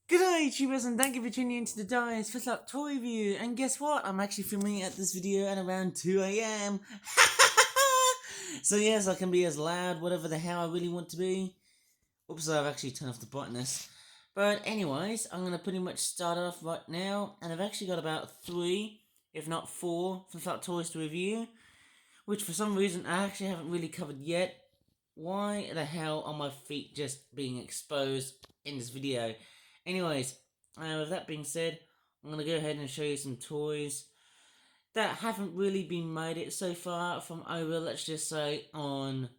Good day, YouTubers, and thank you for tuning into the Dice Fist Up Toy Review. And guess what? I'm actually filming at this video at around 2 a.m. So yes, I can be as loud, whatever the hell I really want to be. Oops, I've actually turned off the brightness. But anyways, I'm gonna pretty much start off right now, and I've actually got about 3, if not 4, Fist Up toys to review, which for some reason I actually haven't really covered yet. Why the hell are my feet just being exposed in this video? Anyways, with that being said, I'm going to go ahead and show you some toys that haven't really been made it so far from over, let's just say, on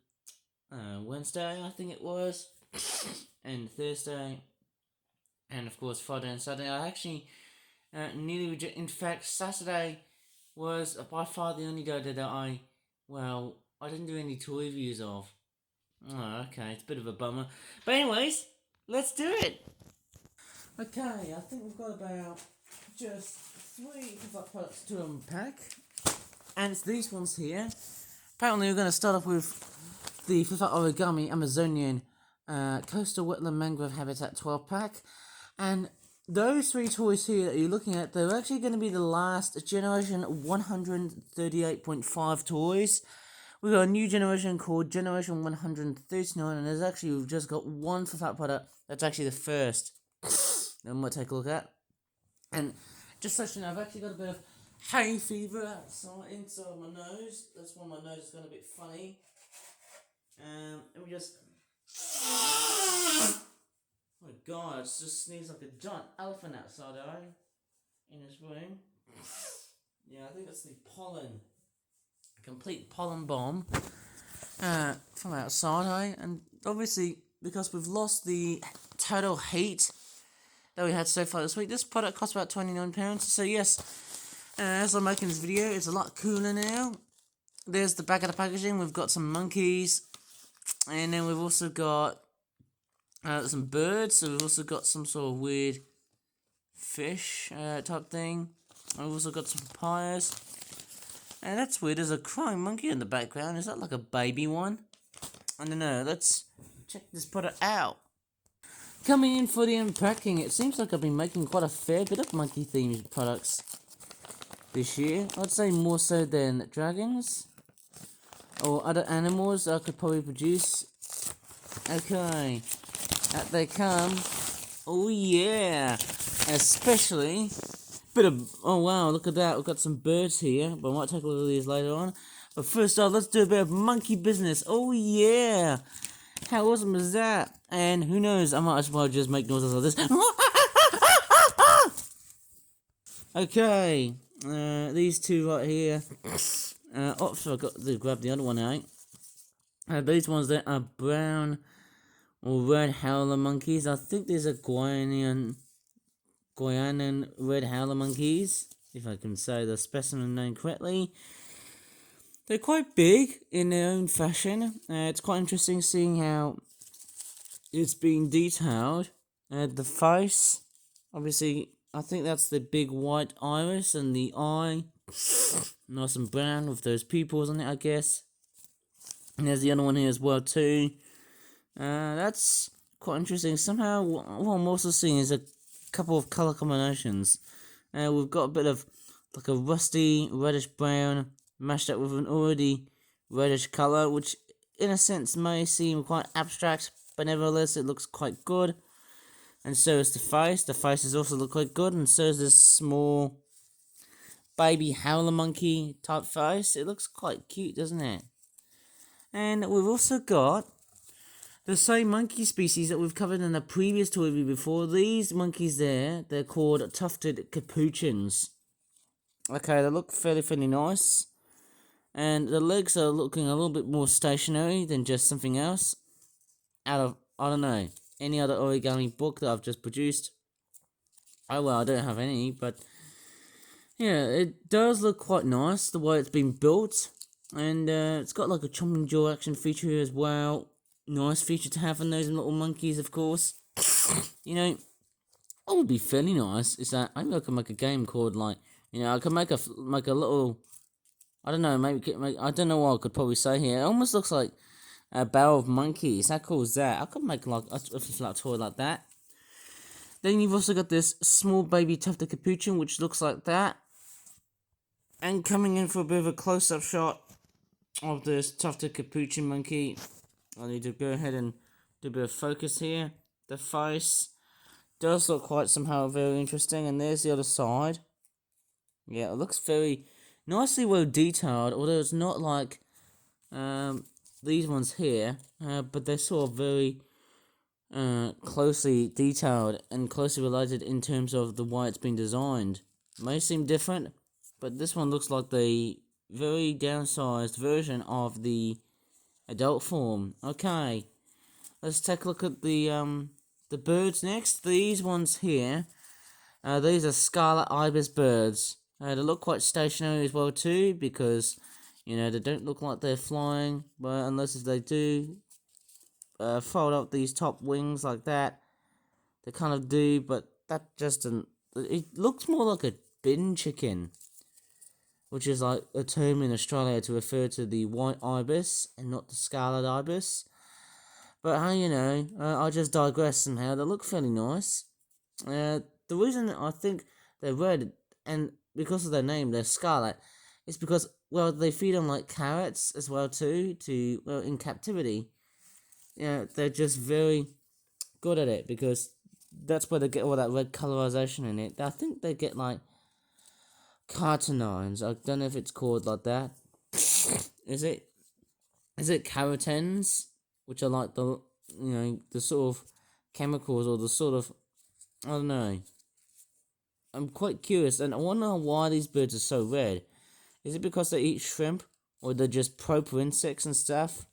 Wednesday, I think it was, and Thursday, and of course Friday and Saturday. I actually in fact, Saturday was by far the only day that I didn't do any toy reviews of. Oh, okay, it's a bit of a bummer. But anyways, let's do it! Okay, I think we've got about just 3 products to unpack. And it's these ones here. Apparently we're going to start off with the Flip Out Origami Amazonian Coastal Wetland Mangrove Habitat 12 pack. And those 3 toys here that you're looking at, they're actually going to be the last generation 138.5 toys. We've got a new generation called Generation 139, and we've just got one Flip Out product that's actually the first. That we might take a look at. And just so you know, I've actually got a bit of hay fever inside my nose. That's why my nose is going a bit funny. Let me just. Oh my god, it's just sneezed like a giant elephant outside, in this room. Yeah, I think that's the pollen. A complete pollen bomb from outside, and obviously, because we've lost the total heat that we had so far this week, this product costs about £29. So yes, as I'm making this video, it's a lot cooler now. There's the back of the packaging. We've got some monkeys, and then we've also got some birds. So we've also got some sort of weird fish type thing. We've also got some papayas. And that's weird. There's a crying monkey in the background. Is that like a baby one? I don't know. Let's check this product out. Coming in for the unpacking, it seems like I've been making quite a fair bit of monkey themed products this year. I'd say more so than dragons or other animals that I could probably produce. Okay, out they come. Oh yeah, especially oh wow, look at that, we've got some birds here, but I might take a look at these later on. But first off, let's do a bit of monkey business. Oh yeah, how awesome is that? And who knows, I might as well just make noises like this. Okay, these two right here. Oops, I got to grab the other one out. These ones that are brown or red howler monkeys. I think these are Guianan red howler monkeys, if I can say the specimen name correctly. They're quite big in their own fashion. It's quite interesting seeing how it's been detailed. The face, obviously, I think that's the big white iris, and the eye, nice and brown with those pupils on it, I guess. And there's the other one here as well too. That's quite interesting. Somehow, what I'm also seeing is a couple of colour combinations. We've got a bit of like a rusty reddish brown mashed up with an already reddish colour, which in a sense may seem quite abstract, but nevertheless it looks quite good. And so is the face. The faces also look quite good, and so is this small baby howler monkey type face. It looks quite cute, doesn't it? And we've also got the same monkey species that we've covered in a previous toy review before. These monkeys there, they're called tufted capuchins. Okay, they look fairly nice. And the legs are looking a little bit more stationary than just something else. Out of, I don't know, any other origami book that I've just produced. Oh well, I don't have any, but yeah, it does look quite nice the way it's been built. And it's got like a chomping jaw action feature as well. Nice feature to have on those little monkeys, of course. You know, what would be fairly nice is that maybe I could make a game called like, I could make a little, I don't know, I don't know what I could probably say here. It almost looks like a barrel of monkeys. How cool is that? I could make like a flat toy like that. Then you've also got this small baby tufted capuchin, which looks like that. And coming in for a bit of a close-up shot of this tufted capuchin monkey. I need to go ahead and do a bit of focus here. The face does look quite somehow very interesting, and there's the other side. Yeah, it looks very nicely well detailed, although it's not like these ones here, but they're sort of very closely detailed and closely related in terms of the way it's been designed. May seem different, but this one looks like the very downsized version of the adult form. Okay, let's take a look at the birds next. These ones here, these are scarlet ibis birds. They look quite stationary as well too, because they don't look like they're flying, but unless if they do fold up these top wings like that, they kind of do, but that just doesn't. It looks more like a bin chicken, which is like a term in Australia to refer to the white ibis and not the scarlet ibis. But hey, I just digress somehow. They look fairly nice. The reason I think they're red, and because of their name, they're scarlet, is because, well, they feed on like carrots as well too, in captivity. They're just very good at it, because that's where they get all that red colorization in it. I think they get like carotenoids. I don't know if it's called like that. Is it carotenes, which are like the sort of chemicals, or the sort of, I don't know. I'm quite curious, and I wonder why these birds are so red. Is it because they eat shrimp, or they're just proper insects and stuff?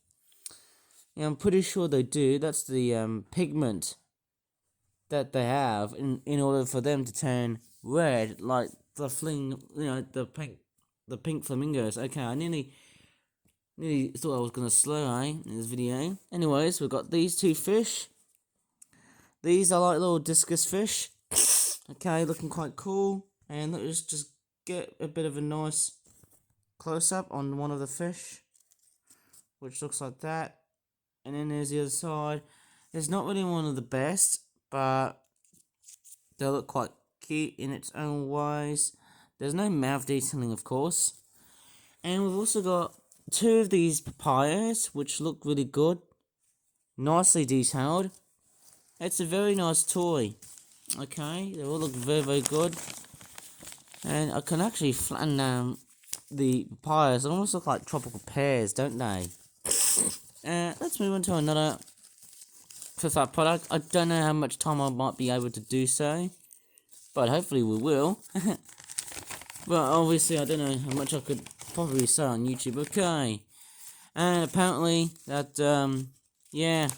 Yeah, I'm pretty sure they do. That's the pigment that they have in order for them to turn red, like the the pink flamingos. Okay, I nearly thought I was gonna slow in this video. Anyways, we've got these two fish. These are like little discus fish. Okay, looking quite cool. And let's just get a bit of a nice close up on one of the fish, which looks like that. And then there's the other side. It's not really one of the best, but they look quite cute in its own ways. There's no mouth detailing, of course. And we've also got two of these papayas, which look really good. Nicely detailed. It's a very nice toy. Okay, they all look very, very good. And I can actually flatten the papayas. They almost look like tropical pears, don't they? Let's move on to another Flip-Flap product. I don't know how much time I might be able to do so, but hopefully we will. But obviously I don't know how much I could probably say on YouTube. Okay, and apparently that yeah,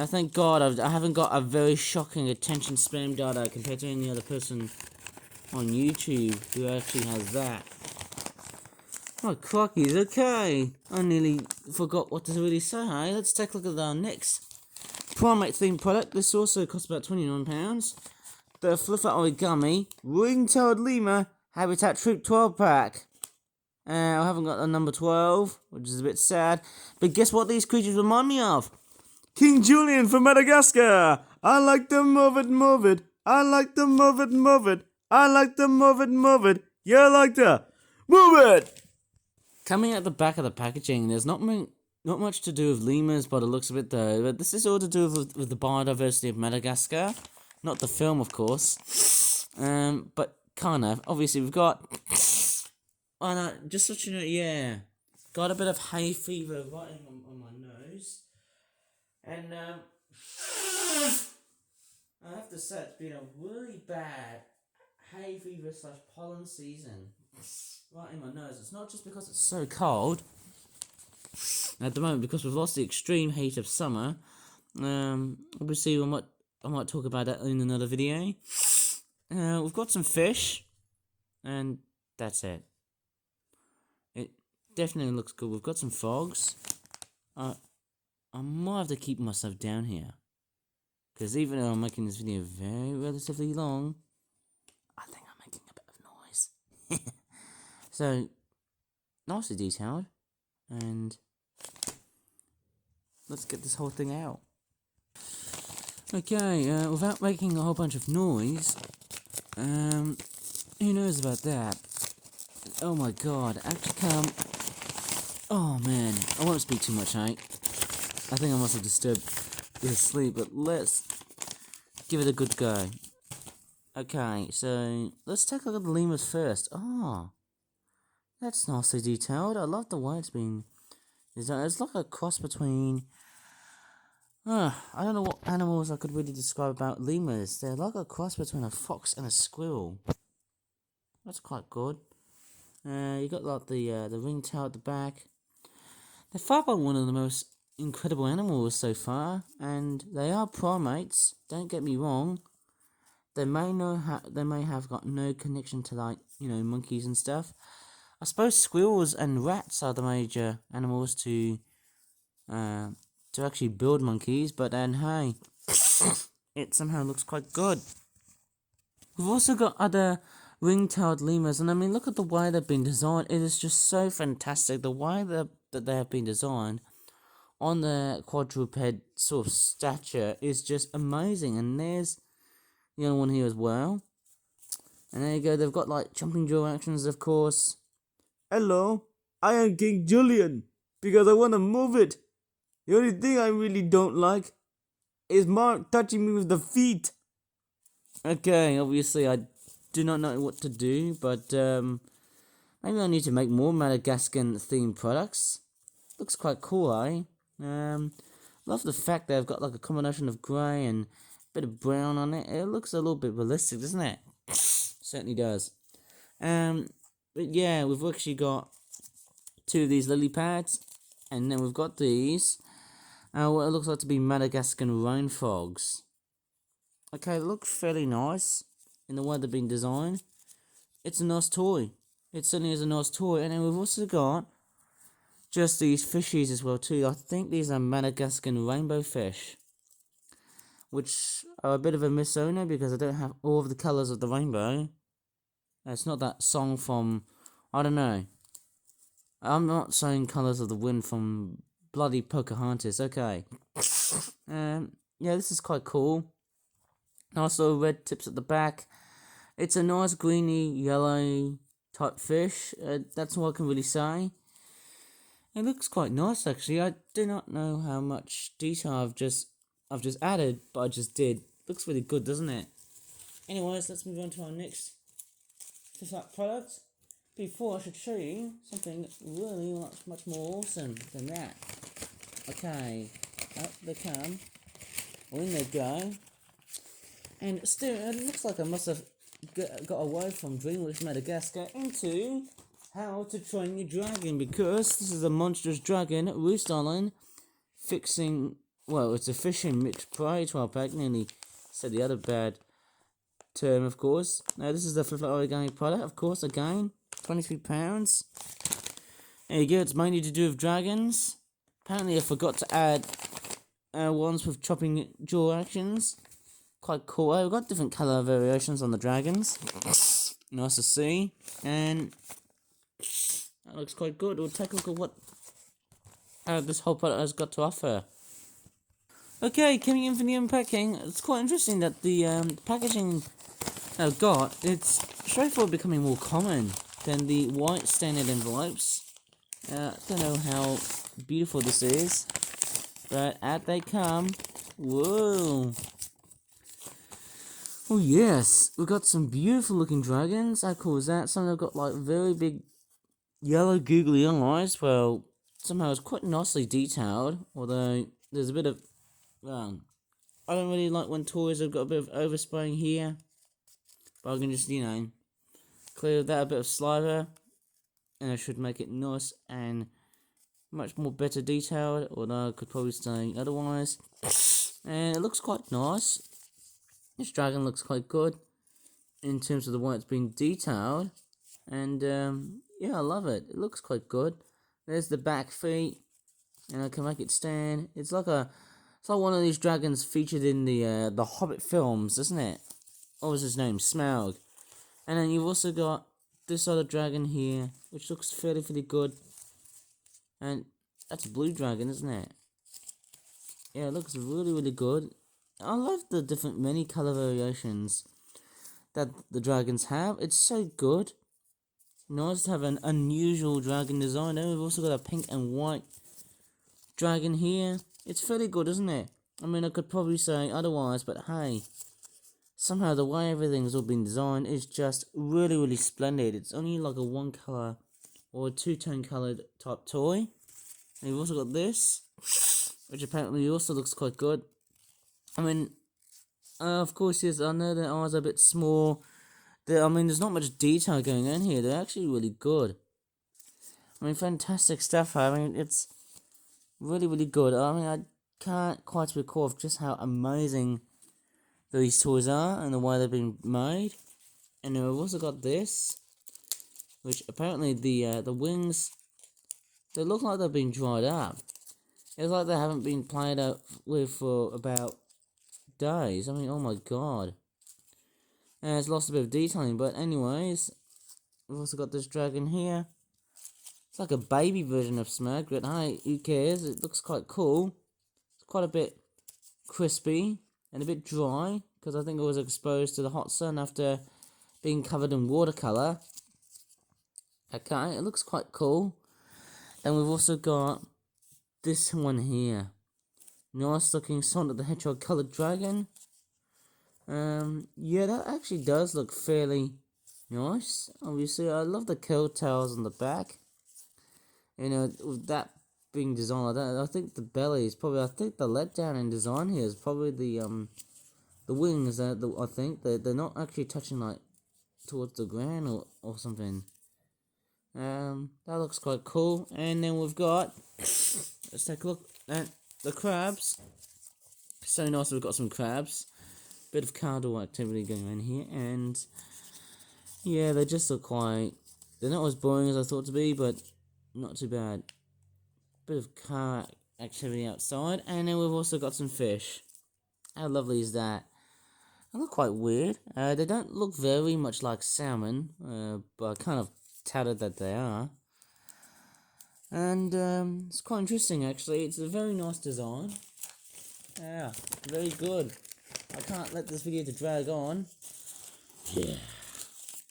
thank God I haven't got a very shocking attention span data compared to any other person on YouTube who actually has that. Oh, crockies, okay. I nearly forgot what to really say. Hey, let's take a look at our next primate themed product. This also costs about £29. The Flip-Flap Origami Ring-Tailed Lemur Habitat Troop 12 pack. I haven't got the number 12, which is a bit sad. But guess what these creatures remind me of? King Julian from Madagascar. I like to move it, move it. I like to move it, move it. I like to move it, move it. You like to move it. Coming at the back of the packaging, there's not much to do with lemurs by the looks of it though, but this is all to do with the biodiversity of Madagascar. Not the film, of course. But kind of. Obviously, we've got... Oh no, just so you know, yeah. Got a bit of hay fever right on my nose. And, I have to say, it's been a really bad hay fever / pollen season. Right in my nose. It's not just because it's so cold at the moment, because we've lost the extreme heat of summer. Obviously, I might talk about that in another video. We've got some fish, and that's it. It definitely looks good. We've got some frogs. I might have to keep myself down here, because even though I'm making this video very relatively long, I think I'm making a bit of noise. So, nicely detailed, and let's get this whole thing out. Okay, without making a whole bunch of noise, who knows about that? Oh my god, actually come. Oh man, I won't speak too much, eh? I think I must have disturbed his sleep, but let's give it a good go. Okay, so let's take a look at the lemurs first. Oh, that's nicely detailed. I love the way it's been designed. It's like a cross between. I don't know what animals I could really describe about lemurs. They're like a cross between a fox and a squirrel. That's quite good. You got like the ringtail at the back. They're far by one of the most incredible animals so far, and they are primates. Don't get me wrong. They may have got no connection to like monkeys and stuff. I suppose squirrels and rats are the major animals to actually build monkeys, but then hey, it somehow looks quite good. We've also got other ring-tailed lemurs, and I mean, look at the way they've been designed. It is just so fantastic. The way that they have been designed on the quadruped sort of stature is just amazing. And there's the other one here as well. And there you go. They've got like jumping jaw actions, of course. Hello, I am King Julian because I want to move it. The only thing I really don't like is Mark touching me with the feet. Okay, obviously I do not know what to do, but maybe I need to make more Madagascan themed products. Looks quite cool, eh? Love the fact that I've got like a combination of grey and a bit of brown on it. It looks a little bit realistic, doesn't it? Certainly does. But yeah, we've actually got two of these lily pads, and then we've got these. What it looks like to be Madagascan rain frogs. Okay, they look fairly nice in the way they've been designed. It's a nice toy. It certainly is a nice toy. And then we've also got just these fishies as well too. I think these are Madagascan rainbow fish, which are a bit of a misnomer because I don't have all of the colours of the rainbow. It's not that song from, I don't know. I'm not saying Colours of the Wind from bloody Pocahontas. Okay. Yeah, this is quite cool. Nice little red tips at the back. It's a nice greeny yellow type fish. That's all I can really say. It looks quite nice actually. I do not know how much detail I've just added, but I just did. Looks really good, doesn't it? Anyways, let's move on to our next product. Before I should show you something really much more awesome than that. Okay, up they come. In they go. And still, it looks like I must have got away from Dreamworks Madagascar into How to Train Your Dragon, because this is a monstrous dragon, Roost Island, fixing, well, it's a fishing mixed prey 12 pack, nearly said the other bad term, of course. Now, this is the Flip Organic product, of course, again, £23. There you go, it's mainly to do with dragons. Apparently, I forgot to add ones with chopping jaw actions. Quite cool. We've got different colour variations on the dragons. Nice to see. And that looks quite good. We'll take a look at what this whole product has got to offer. Okay, coming in for the unpacking. It's quite interesting that the packaging I've got, it's straightforward becoming more common than the white standard envelopes. I don't know how beautiful this is, but out they come. Whoa! Oh yes, we've got some beautiful looking dragons. How cool is that? Some of them got like very big yellow googly eyes. Well, somehow it's quite nicely detailed, although there's a bit of, I don't really like when toys have got a bit of overspraying here, but I can just, clear that a bit of saliva, and it should make it nice and much more better detailed, although I could probably say otherwise. And it looks quite nice. This dragon looks quite good in terms of the way it's been detailed, and yeah, I love it. It looks quite good. There's the back feet, and I can make it stand. It's like one of these dragons featured in the Hobbit films, isn't it? What was his name? Smaug. And then you've also got this other dragon here, which looks fairly good. And that's a blue dragon, isn't it? Yeah, it looks really good. I love the different many color variations that the dragons have. It's so good. Nice to have an unusual dragon design. Then we've also got a pink and white dragon here. It's fairly good, isn't it? I mean, I could probably say otherwise, but hey, somehow the way everything's all been designed is just really, really splendid. It's only like a one color or a two-tone colored type toy. And you've also got this, which apparently also looks quite good. I mean, of course, yes, I know their eyes are a bit small. I mean, there's not much detail going on here. They're actually really good. I mean, fantastic stuff. I mean, it's really, really good. I mean, I can't quite recall of just how amazing these toys are and the way they've been made. And then we've also got this, which apparently the wings, they look like they've been dried up. It's like they haven't been played out with for about days. I mean, oh my god. And it's lost a bit of detailing, but anyways, we've also got this dragon here. It's like a baby version of Smaug, but hey, who cares? It looks quite cool. It's quite a bit crispy and a bit dry, because I think it was exposed to the hot sun after being covered in watercolour. Okay, it looks quite cool. Then we've also got this one here. Nice looking Sonic the Hedgehog coloured dragon. Yeah, that actually does look fairly nice. Obviously, I love the curl tails on the back. You know, with that being designed like that, I think the belly is probably, I think the letdown in design here is probably the wings. I think they're not actually touching like towards the ground or something. That looks quite cool. And then we've got, let's take a look at the crabs. So nice, we've got some crabs. Bit of cardinal activity going on here, and yeah, they just look quite, they're not as boring as I thought to be, but not too bad. Bit of car activity outside, and then we've also got some fish. How lovely is that? They look quite weird. They don't look very much like salmon, but I kind of touted that they are. And it's quite interesting actually. It's a very nice design. Yeah, very good. I can't let this video to drag on. Yeah.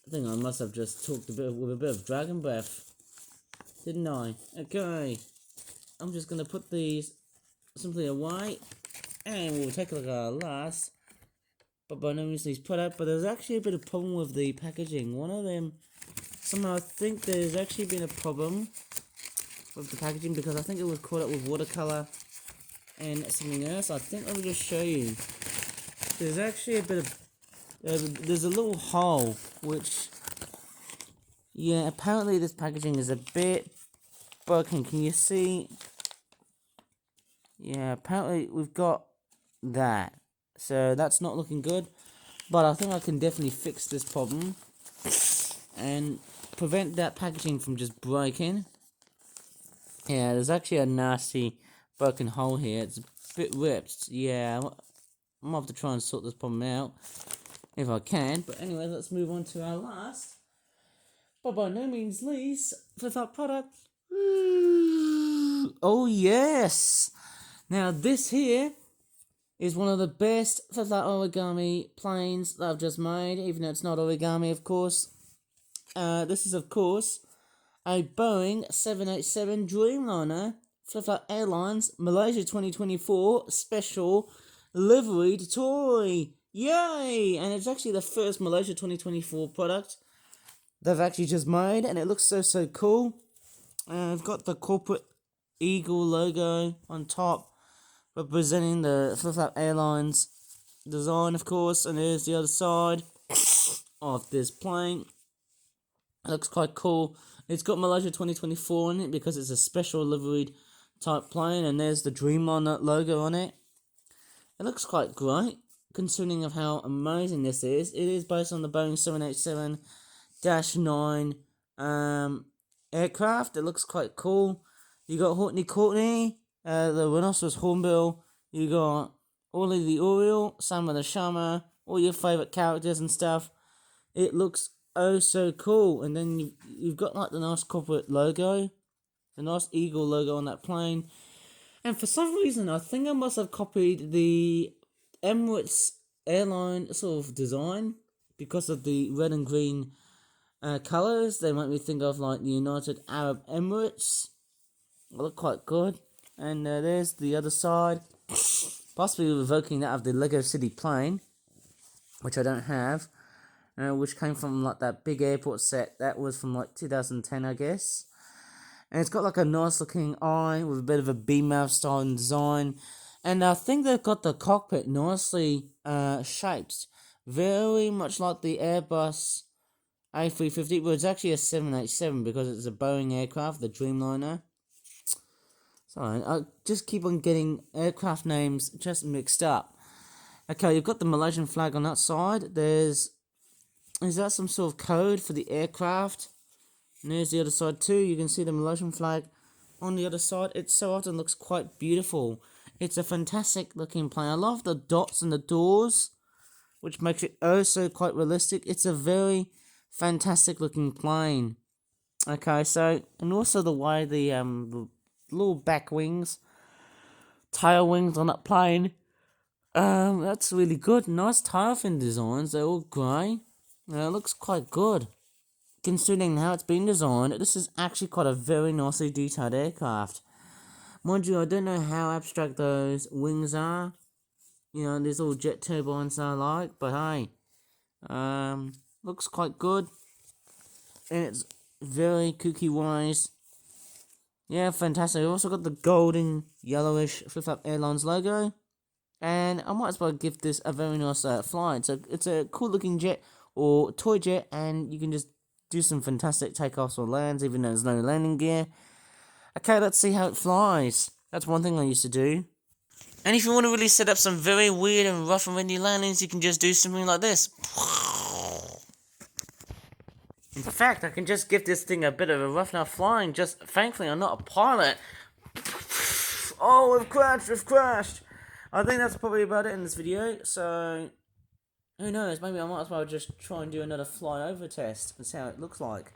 I think I must have just talked with a bit of dragon breath, didn't I? Okay. I'm just gonna put these simply away, and we'll take a look at our last, but by no means least product. But there's actually a bit of problem with the packaging. One of them, somehow I think there's actually been a problem with the packaging, because I think it was caught up with watercolor and something else. I think let me just show you. There's actually a bit of there's a little hole, which, yeah, apparently this packaging is a bit broken. Can you see? Yeah, apparently we've got that. So that's not looking good. But I think I can definitely fix this problem and prevent that packaging from just breaking. Yeah, there's actually a nasty broken hole here. It's a bit ripped. Yeah, I'm gonna have to try and sort this problem out if I can. But anyway, let's move on to our last, but by no means least, for that product. Oh yes! Now this here is one of the best for that origami planes that I've just made, even though it's not origami, of course. This is, of course, a Boeing 787 Dreamliner Flip-Flap Airlines Malaysia 2024 special liveried toy. Yay! And it's actually the first Malaysia 2024 product they've actually just made, and it looks so cool. I've got the corporate eagle logo on top, representing the Flip-Flap Airlines design, of course, and there's the other side of this plane. It looks quite cool. It's got Malaysia 2024 on it because it's a special liveried type plane, and there's the Dreamliner logo on it. It looks quite great, considering of how amazing this is. It is based on the Boeing 787-9 aircraft. It looks quite cool. You got Hortney Courtney, the Rhinoceros Hornbill. You got Ollie the Oriole, Sama the Shama, all your favourite characters and stuff. It looks oh so cool. And then you've got like the nice corporate logo, the nice eagle logo on that plane. And for some reason, I think I must have copied the Emirates airline sort of design because of the red and green colours. They make me think of like the United Arab Emirates. They look quite good. And there's the other side, possibly revoking that of the Lego City plane, which I don't have, which came from like that big airport set. That was from like 2010, I guess. And it's got like a nice looking eye with a bit of a B-mouth style design. And I think they've got the cockpit nicely shaped, very much like the Airbus A350, but it's actually a 787 because it's a Boeing aircraft, the Dreamliner. Sorry, I just keep on getting aircraft names just mixed up. Okay, you've got the Malaysian flag on that side. Is that some sort of code for the aircraft? And there's the other side too. You can see the Malaysian flag on the other side. It so often looks quite beautiful. It's a fantastic looking plane. I love the dots and the doors, which makes it also quite realistic. It's a very fantastic looking plane. Okay, so, and also the way the little back wings, tail wings on that plane, that's really good. Nice tail fin designs. They're all grey. It looks quite good. Considering how it's been designed, this is actually quite a very nicely detailed aircraft. Mind you, I don't know how abstract those wings are. You know, these little jet turbines I like, but hey, looks quite good. And it's very kooky wise. Yeah, fantastic. I've also got the golden yellowish Flip Flap Airlines logo. And I might as well give this a very nice flight. So it's a cool looking jet or toy jet, and you can just do some fantastic takeoffs or lands, even though there's no landing gear. Okay, let's see how it flies. That's one thing I used to do. And if you want to really set up some very weird and rough and windy landings, you can just do something like this. In fact, I can just give this thing a bit of a rough enough flying. Just thankfully, I'm not a pilot. Oh, we've crashed. I think that's probably about it in this video. So, who knows? Maybe I might as well just try and do another flyover test and see how it looks like.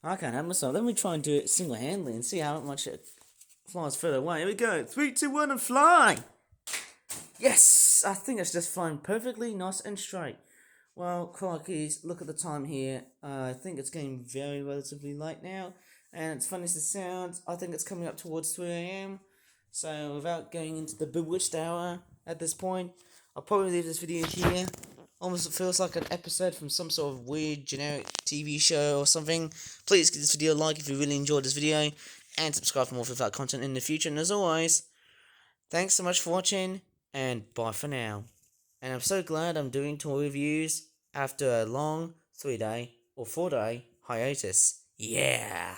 I can't have myself. Let me try and do it single-handedly and see how much it flies further away. Here we go. 3, 2, 1, and fly! Yes! I think it's just flying perfectly nice and straight. Well, crikeys, look at the time here. I think it's getting very relatively late now. And it's funny as it sounds, I think it's coming up towards 3 AM. So without going into the bewitched hour at this point, I'll probably leave this video here. Almost feels like an episode from some sort of weird generic TV show or something. Please give this video a like if you really enjoyed this video. And subscribe for more Flip Flap content in the future. And as always, thanks so much for watching. And bye for now. And I'm so glad I'm doing toy reviews after a long 3-day or 4-day hiatus. Yeah!